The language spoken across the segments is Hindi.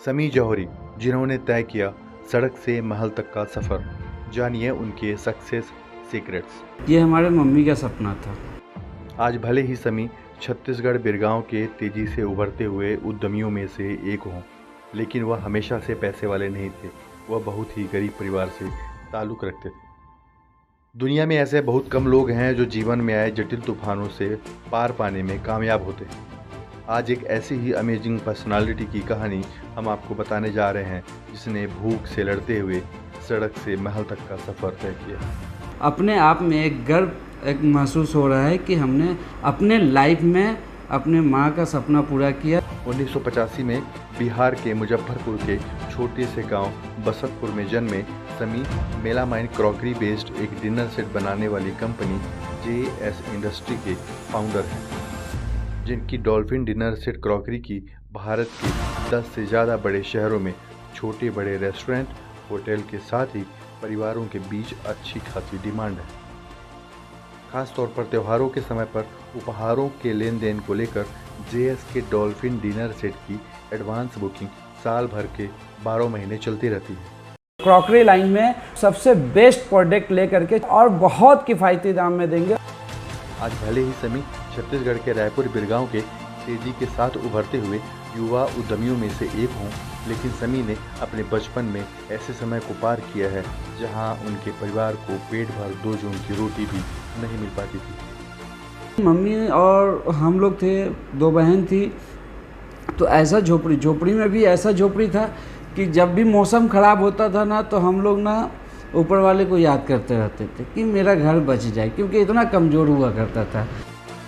समी जौहरी, जिन्होंने तय किया सड़क से महल तक का सफ़र। जानिए उनके सक्सेस सीक्रेट्स। ये हमारे मम्मी का सपना था। आज भले ही समी छत्तीसगढ़ बिरगांव के तेजी से उभरते हुए उद्यमियों में से एक हों, लेकिन वह हमेशा से पैसे वाले नहीं थे। वह बहुत ही गरीब परिवार से ताल्लुक़ रखते थे। दुनिया में ऐसे बहुत कम लोग हैं जो जीवन में आए जटिल तूफानों से पार पाने में कामयाब होते हैं। आज एक ऐसी ही अमेजिंग पर्सनालिटी की कहानी हम आपको बताने जा रहे हैं, जिसने भूख से लड़ते हुए सड़क से महल तक का सफ़र तय किया। अपने आप में एक गर्व एक महसूस हो रहा है कि हमने अपने लाइफ में अपने माँ का सपना पूरा किया। 1985 में बिहार के मुजफ्फरपुर के छोटे से गांव बसतपुर में जन्मे समी मेलामाइन क्रॉकरी बेस्ड एक डिनर सेट बनाने वाली कंपनी JS इंडस्ट्री के फाउंडर हैं, जिनकी डॉल्फिन डिनर सेट क्रॉकरी की भारत के 10 से ज़्यादा बड़े शहरों में छोटे बड़े रेस्टोरेंट, होटल के साथ ही परिवारों के बीच अच्छी खासी डिमांड है। खास तौर पर त्योहारों के समय पर उपहारों के लेन देन को लेकर JS के डॉल्फिन डिनर सेट की एडवांस बुकिंग साल भर के 12 महीने चलती रहती है। क्रॉकरी लाइन में सबसे बेस्ट प्रोडक्ट लेकर के और बहुत किफ़ायती दाम में देंगे। आज भले ही समी छत्तीसगढ़ के रायपुर बिरगांव के तेजी के साथ उभरते हुए युवा उद्यमियों में से एक हों, लेकिन समी ने अपने बचपन में ऐसे समय को पार किया है जहां उनके परिवार को पेट भर 2 जून की रोटी भी नहीं मिल पाती थी। मम्मी और हम लोग थे, 2 बहन थी, तो ऐसा झोपड़ी में भी ऐसा झोपड़ी था कि जब भी मौसम ख़राब होता था ना, तो हम लोग ना ऊपर वाले को याद करते रहते थे कि मेरा घर बच जाए, क्योंकि इतना कमज़ोर हुआ करता था।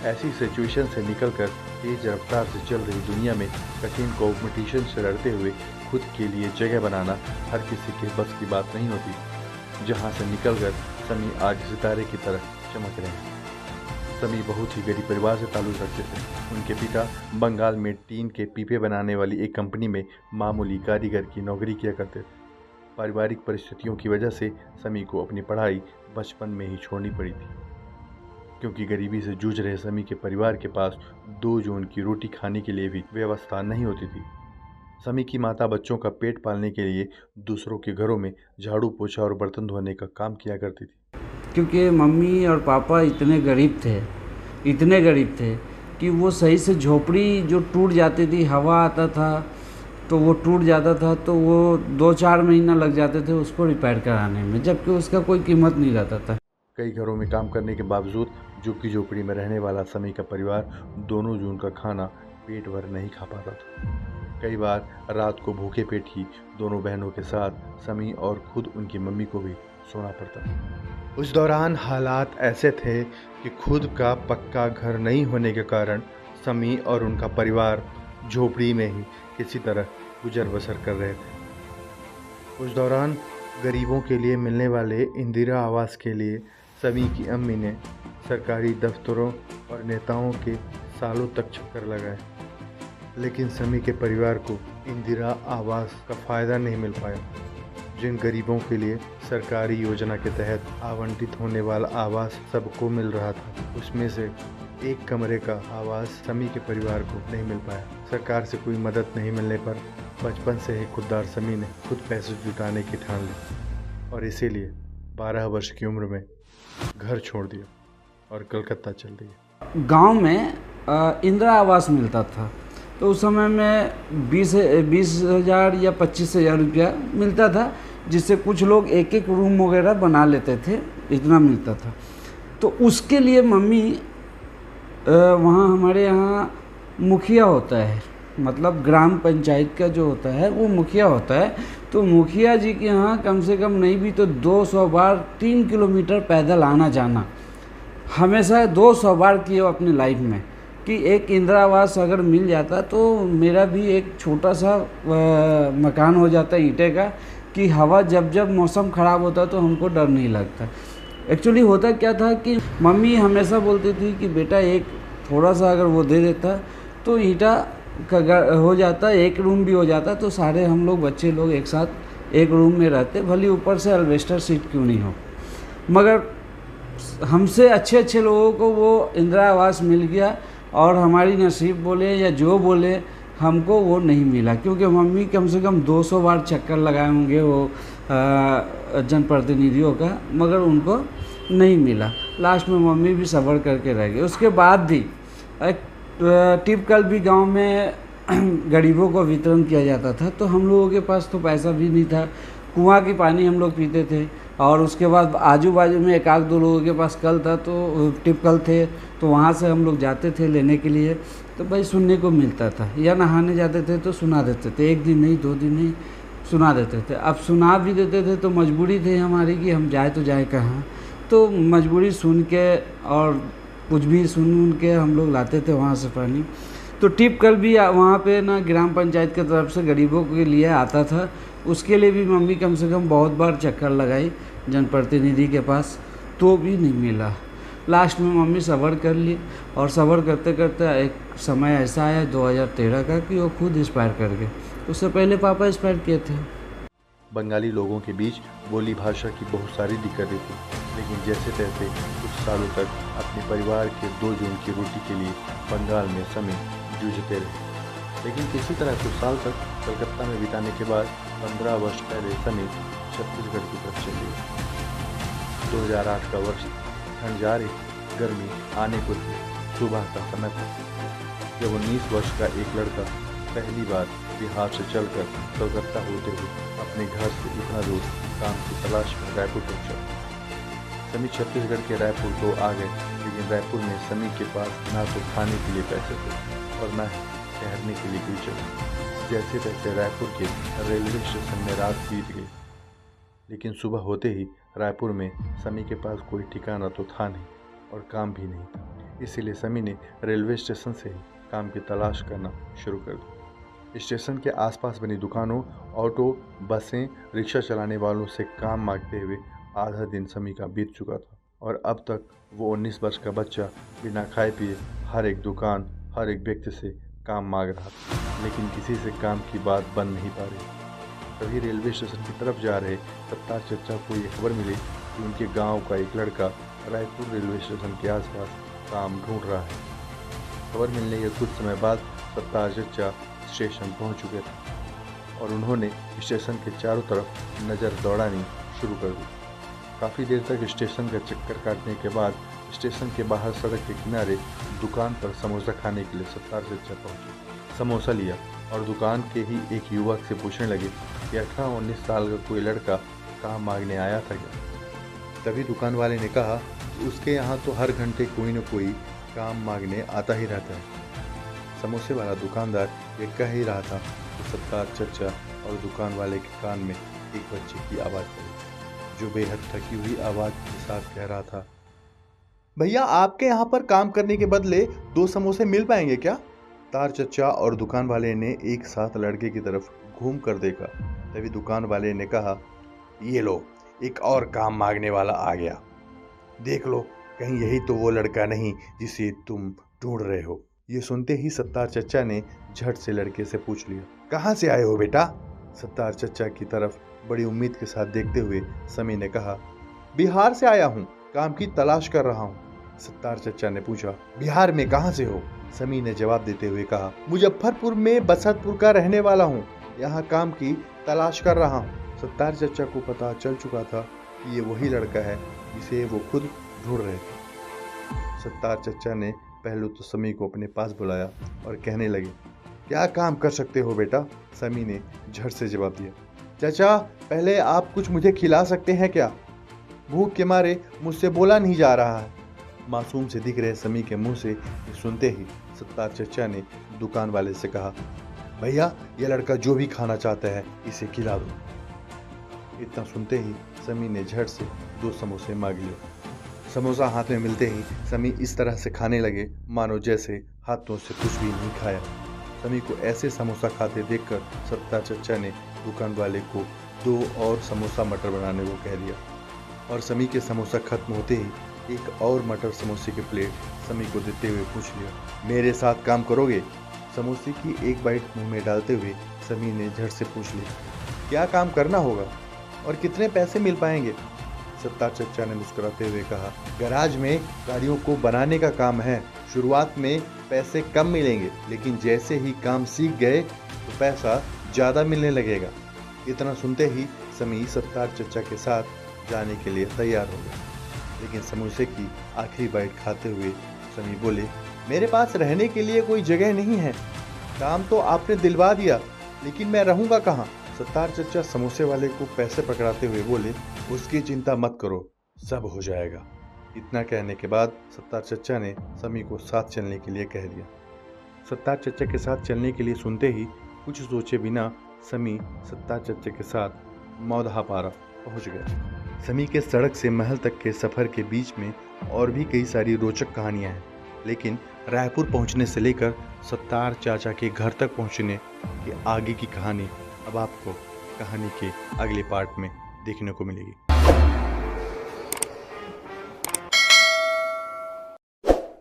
ऐसी सिचुएशन से निकलकर तेज रफ्तार से चल रही दुनिया में कठिन कॉम्पिटिशन से लड़ते हुए खुद के लिए जगह बनाना हर किसी के बस की बात नहीं होती। जहां से निकलकर समी आज सितारे की तरह चमक रहे हैं। समी बहुत ही गरीब परिवार से ताल्लुक़ रखते थे। उनके पिता बंगाल में टीन के पीपे बनाने वाली एक कंपनी में मामूली कारीगर की नौकरी किया करते थे। पारिवारिक परिस्थितियों की वजह से समी को अपनी पढ़ाई बचपन में ही छोड़नी पड़ी थी, क्योंकि गरीबी से जूझ रहे समी के परिवार के पास 2 जून की रोटी खाने के लिए भी व्यवस्था नहीं होती थी। समी की माता बच्चों का पेट पालने के लिए दूसरों के घरों में झाड़ू पोछा और बर्तन धोने का काम किया करती थी। क्योंकि मम्मी और पापा इतने गरीब थे कि वो सही से झोपड़ी जो टूट जाती थी, हवा आता था तो वो टूट जाता था, तो वो 2-4 महीना लग जाते थे उसको रिपेयर कराने में, जबकि उसका कोई कीमत नहीं रहता था। कई घरों में काम करने के बावजूद झुग्गी झोपड़ी में रहने वाला समी का परिवार 2 जून का खाना पेट भर नहीं खा पाता था। कई बार रात को भूखे पेट ही दोनों बहनों के साथ समी और खुद उनकी मम्मी को भी सोना पड़ता था। उस दौरान हालात ऐसे थे कि खुद का पक्का घर नहीं होने के कारण समी और उनका परिवार झोपड़ी में ही किसी तरह गुजर बसर कर रहे थे। उस दौरान गरीबों के लिए मिलने वाले इंदिरा आवास के लिए समी की अम्मी ने सरकारी दफ्तरों और नेताओं के सालों तक चक्कर लगाए, लेकिन समी के परिवार को इंदिरा आवास का फ़ायदा नहीं मिल पाया। जिन गरीबों के लिए सरकारी योजना के तहत आवंटित होने वाला आवास सबको मिल रहा था, उसमें से एक कमरे का आवास समी के परिवार को नहीं मिल पाया। सरकार से कोई मदद नहीं मिलने पर बचपन से ही खुददार समी ने खुद पैसे जुटाने की ठान ली और इसीलिए 12 वर्ष की उम्र में घर छोड़ दिया और कलकत्ता चल दिए। गांव में इंदिरा आवास मिलता था, तो उस समय में 20,000 या 25,000 रुपया मिलता था, जिससे कुछ लोग एक रूम वगैरह बना लेते थे, इतना मिलता था। तो उसके लिए मम्मी वहाँ हमारे यहाँ मुखिया होता है, मतलब ग्राम पंचायत का जो होता है वो मुखिया होता है, तो मुखिया जी के यहाँ कम से कम नहीं भी तो 200 बार 3 किलोमीटर पैदल आना जाना, हमेशा 200 बार किए अपनी लाइफ में कि एक इंदिरा आवास अगर मिल जाता तो मेरा भी एक छोटा सा मकान हो जाता ईंटे का, कि हवा जब मौसम ख़राब होता तो हमको डर नहीं लगता। एक्चुअली होता क्या था कि मम्मी हमेशा बोलती थी कि बेटा एक थोड़ा सा अगर वो दे देता तो ईंटा का हो जाता, एक रूम भी हो जाता, तो सारे हम लोग बच्चे लोग एक साथ एक रूम में रहते, भले ऊपर से अल्वेस्टर सीट क्यों नहीं हो। मगर हमसे अच्छे लोगों को वो इंदिरा आवास मिल गया और हमारी नसीब बोले या जो बोले, हमको वो नहीं मिला, क्योंकि मम्मी कम से कम 200 बार चक्कर लगाए होंगे वो जनप्रतिनिधियों का, मगर उनको नहीं मिला। लास्ट में मम्मी भी सब्र करके रह गए। उसके बाद भी एक टिपकल भी गांव में गरीबों को वितरण किया जाता था। तो हम लोगों के पास तो पैसा भी नहीं था, कुआं की पानी हम लोग पीते थे। और उसके बाद आजू बाजू में एक आध दो लोगों के पास कल था, तो टिपकल थे, तो वहाँ से हम लोग जाते थे लेने के लिए। तो भाई सुनने को मिलता था, या नहाने जाते थे तो सुना देते थे, 1 दिन नहीं 2 दिन नहीं सुना देते थे। अब सुना भी देते थे तो मजबूरी थी हमारी कि हम जाए तो जाए कहाँ, तो मजबूरी सुन के और कुछ भी सुन के हम लोग लाते थे वहाँ से पानी। तो टिपकल भी वहाँ पे ना ग्राम पंचायत की तरफ से गरीबों के लिए आता था। उसके लिए भी मम्मी कम से कम बहुत बार चक्कर लगाई जनप्रतिनिधि के पास, तो भी नहीं मिला। लास्ट में मम्मी सब्र कर ली, और सब्र करते करते एक समय ऐसा आया 2013 का कि वो खुद एक्सपायर कर गए। उससे पहले पापा एक्सपायर किए थे। बंगाली लोगों के बीच बोली भाषा की बहुत सारी दिक्कतें थी, लेकिन जैसे तैसे कुछ सालों तक अपने परिवार के 2 जून की रोटी के लिए बंगाल में समी जूझते रहे। लेकिन किसी तरह कुछ साल तक कलकत्ता में बिताने के बाद 15 वर्ष पहले समी छत्तीसगढ़ की तरफ चली गई। 2008 का वर्ष, ठंड जा रही, गर्मी आने को थी, सुबह का समय था जब 19 वर्ष का एक लड़का पहली बार बिहार से चलकर कलकत्ता होते हुए अपने घर से इतना दूर काम की तलाश में रायपुर पहुंचा। समी छत्तीसगढ़ के रायपुर तो आ गए, लेकिन रायपुर में समी के पास ना तो खाने के लिए पैसे थे और ना ही ठहरने के लिए कोई जगह। जैसे तैसे रायपुर के रेलवे स्टेशन में रात बीत गई, लेकिन सुबह होते ही रायपुर में समी के पास कोई ठिकाना तो था नहीं और काम भी नहीं था। इसीलिए समी ने रेलवे स्टेशन से ही काम की तलाश करना शुरू कर दी। स्टेशन के आसपास बनी दुकानों, ऑटो, बसें, रिक्शा चलाने वालों से काम मांगते हुए आधा दिन समी का बीत चुका था, और अब तक वो 19 वर्ष का बच्चा बिना खाए पिए हर एक दुकान, हर एक व्यक्ति से काम मांग रहा था, लेकिन किसी से काम की बात बन नहीं पा रही। तभी रेलवे स्टेशन की तरफ जा रहे सत्तार चचा को ये खबर मिली कि उनके गांव का एक लड़का रायपुर रेलवे स्टेशन के आसपास काम ढूंढ रहा है। खबर मिलने के कुछ समय बाद सत्तार चचा स्टेशन पहुंच चुके थे और उन्होंने स्टेशन के चारों तरफ नज़र दौड़ानी शुरू कर दी। काफ़ी देर तक स्टेशन का चक्कर काटने के बाद स्टेशन के बाहर सड़क के किनारे दुकान पर समोसा खाने के लिए सत्तार चचा पहुंचे। समोसा लिया और दुकान के ही एक युवक से पूछने लगे कि 18-19 साल का कोई लड़का काम मांगने आया था क्या। तभी दुकान वाले ने कहा कि उसके यहाँ तो हर घंटे कोई न कोई काम मांगने आता ही रहता है। समोसे वाला दुकानदार ये कह ही रहा था कि सत्तार चचा और दुकान वाले के कान में एक बच्चे की आवाज़ पड़ी, जो बेहद थकी हुई आवाज़ के साथ कह रहा था, भैया आपके यहाँ पर काम करने के बदले 2 समोसे मिल पाएंगे क्या। तार चचा और दुकान वाले ने एक साथ लड़के की तरफ घूम कर देखा। तभी दुकान वाले ने कहा, ये लो, एक और काम मांगने वाला आ गया, देख लो कहीं यही तो वो लड़का नहीं जिसे तुम ढूंढ रहे हो। ये सुनते ही सत्तार चचा ने झट से लड़के से पूछ लिया, कहाँ से आए हो बेटा। सत्तार चचा की तरफ बड़ी उम्मीद के साथ देखते हुए समी ने कहा, बिहार से आया हूँ, काम की तलाश कर रहा हूँ। सत्तार चचा ने पूछा, बिहार में कहाँ से हो। समी ने जवाब देते हुए कहा, मुजफ्फरपुर में बसंतपुर का रहने वाला हूँ, यहाँ काम की तलाश कर रहा हूँ। सत्तार चचा को पता चल चुका था कि ये वही लड़का है जिसे वो खुद ढूंढ रहे थे। सत्तार चचा ने पहले तो समी को अपने पास बुलाया और कहने लगे, क्या काम कर सकते हो बेटा। समी ने झट से जवाब दिया, चाचा पहले आप कुछ मुझे खिला सकते हैं क्या, भूख के मारे मुझसे बोला नहीं जा रहा है। मासूम से दिख रहे समी के मुंह से सुनते ही सत्तार चचा ने दुकान वाले से कहा, भैया ये लड़का जो भी खाना चाहता है इसे खिला दो। इतना सुनते ही समी ने झट से 2 समोसे मांग लिए। समोसा हाथ में मिलते ही समी इस तरह से खाने लगे मानो जैसे हाथों से कुछ भी नहीं खाया। समी को ऐसे समोसा खाते देखकर सत्तार चचा ने दुकान वाले को 2 और समोसा मटर बनाने को कह दिया और समी के समोसा खत्म होते ही एक और मटर समोसे की प्लेट समी को देते हुए पूछ लिया, मेरे साथ काम करोगे। समोसे की एक बाइट मुंह में डालते हुए समी ने झट से पूछ लिया, क्या काम करना होगा और कितने पैसे मिल पाएंगे। सत्तार चचा ने मुस्कुराते हुए कहा, गैराज में गाड़ियों को बनाने का काम है। शुरुआत में पैसे कम मिलेंगे, लेकिन जैसे ही काम सीख गए तो पैसा ज़्यादा मिलने लगेगा। इतना सुनते ही समी सत्तार चचा के साथ जाने के लिए तैयार हो गया। लेकिन समोसे की आखिरी बाइट खाते हुए समी बोले, मेरे पास रहने के लिए कोई जगह नहीं है। काम तो आपने दिलवा दिया, लेकिन मैं रहूँगा कहाँ? सत्तार चचा समोसे वाले को पैसे पकड़ाते हुए बोले, उसकी चिंता मत करो, सब हो जाएगा। इतना कहने के बाद सत्तार चचा ने समी को साथ चलने के लिए कह दिया। सत्तार चचा के साथ चलने के लिए सुनते ही कुछ सोचे बिना समी सत्तार चचा के साथ मौदहापारा पहुंच गया। समी के सड़क से महल तक के सफ़र के बीच में और भी कई सारी रोचक कहानियां हैं, लेकिन रायपुर पहुंचने से लेकर सत्तार चाचा के घर तक पहुंचने के आगे की कहानी अब आपको कहानी के अगले पार्ट में देखने को मिलेगी।